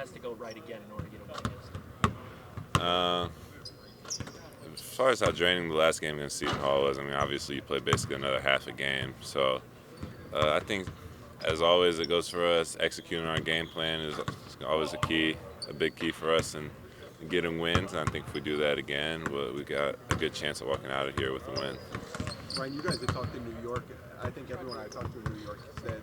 has to go right again in order to get a win against them? As far as how draining the last game against Seton Hall was, I mean, obviously you play basically another half a game. So I think, as always, it goes for us. Executing our game plan is always a big key for us, and getting wins. And I think if we do that again, we got a good chance of walking out of here with a win. Ryan, you guys had talked in New York. I think everyone I talked to in New York said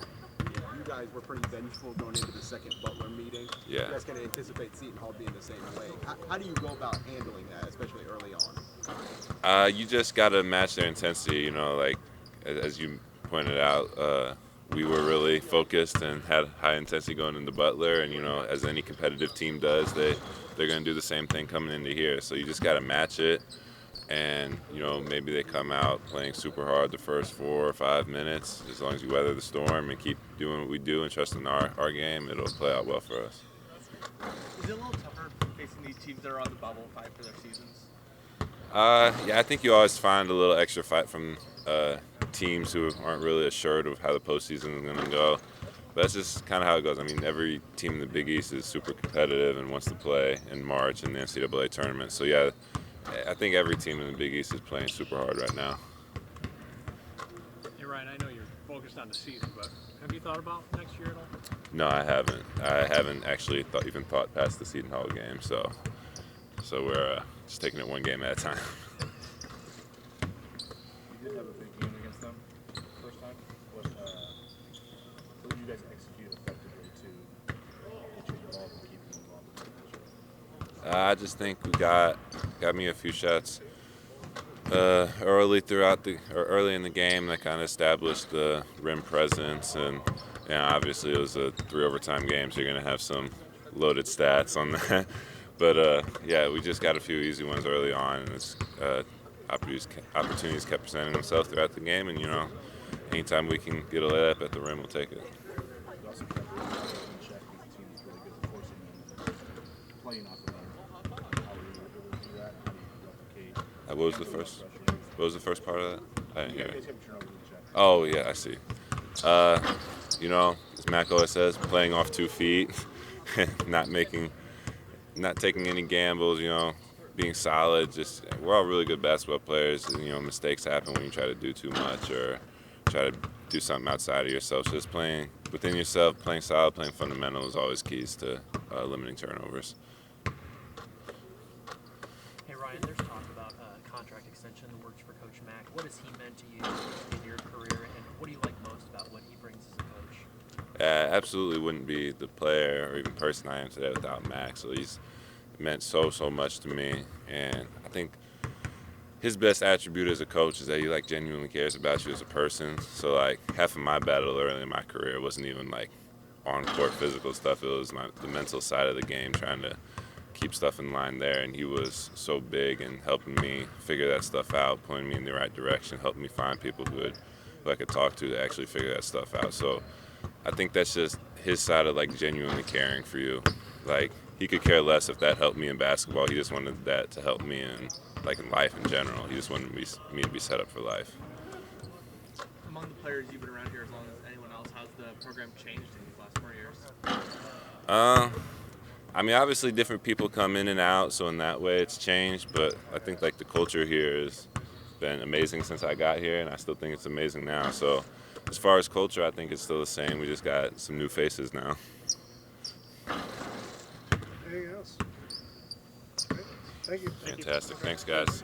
you guys were pretty vengeful going into the second Butler meeting. Yeah. You guys can anticipate Seton Hall being the same way. How do you go about handling that, especially early on? You just got to match their intensity. You know, like as you pointed out, we were really focused and had high intensity going into Butler. And, you know, as any competitive team does, they're going to do the same thing coming into here. So you just got to match it. And, you know, maybe they come out playing super hard the first 4 or 5 minutes. As long as you weather the storm and keep doing what we do and trusting our game, it'll play out well for us. Is it a little tougher facing these teams that are on the bubble fight for their seasons? Yeah, I think you always find a little extra fight from teams who aren't really assured of how the postseason is going to go. But that's just kind of how it goes. I mean, every team in the Big East is super competitive and wants to play in March in the NCAA tournament. So, yeah, I think every team in the Big East is playing super hard right now. Hey, Ryan, I know you're focused on the season, but have you thought about next year at all? No, I haven't. I haven't actually even thought past the Seton Hall game. So we're just taking it one game at a time. You did have a big game against them first time. What did you guys execute effectively to get you involved and keep you involved? I just think we got me a few shots early in the game that kind of established the rim presence, and obviously it was a 3 overtime game, so you're going to have some loaded stats on that. But yeah, we just got a few easy ones early on, and it's, opportunities kept presenting themselves throughout the game, and, you know, anytime we can get a layup at the rim, we'll take it. You also kept the in check because the team is really good at forcing them and playing off of them. How were you able to do that? How do you replicate? What was the first part of that? I didn't hear You it. guys kept turnovers in check. Oh, yeah, I see. You know, as Mac always says, playing off 2 feet, not taking any gambles, you know, being solid. Just, we're all really good basketball players, and, you know, mistakes happen when you try to do too much or try to do something outside of yourself. So just playing within yourself, playing solid, playing fundamental is always keys to limiting turnovers. Hey, Ryan, there's talk about a contract extension in the works for Coach Mack. What has he meant to you in your career, and what do you like most about what he brings as a coach? I absolutely wouldn't be the player or even person I am today without Max. So he's meant so much to me, and I think his best attribute as a coach is that he genuinely cares about you as a person. So half of my battle early in my career wasn't even on court physical stuff. It was the mental side of the game, trying to keep stuff in line there, and he was so big in helping me figure that stuff out, pointing me in the right direction, helping me find people who I could talk to actually figure that stuff out. So I think that's just his side of genuinely caring for you. He could care less if that helped me in basketball. He just wanted that to help me in life in general. He just wanted me to be set up for life. Among the players you've been around here as long as anyone else, how's the program changed in these last 4 years? I mean, obviously different people come in and out, so in that way it's changed. But I think the culture here has been amazing since I got here, and I still think it's amazing now. So as far as culture, I think it's still the same. We just got some new faces now. Anything else? Great. Thank you. Fantastic. Thanks, guys.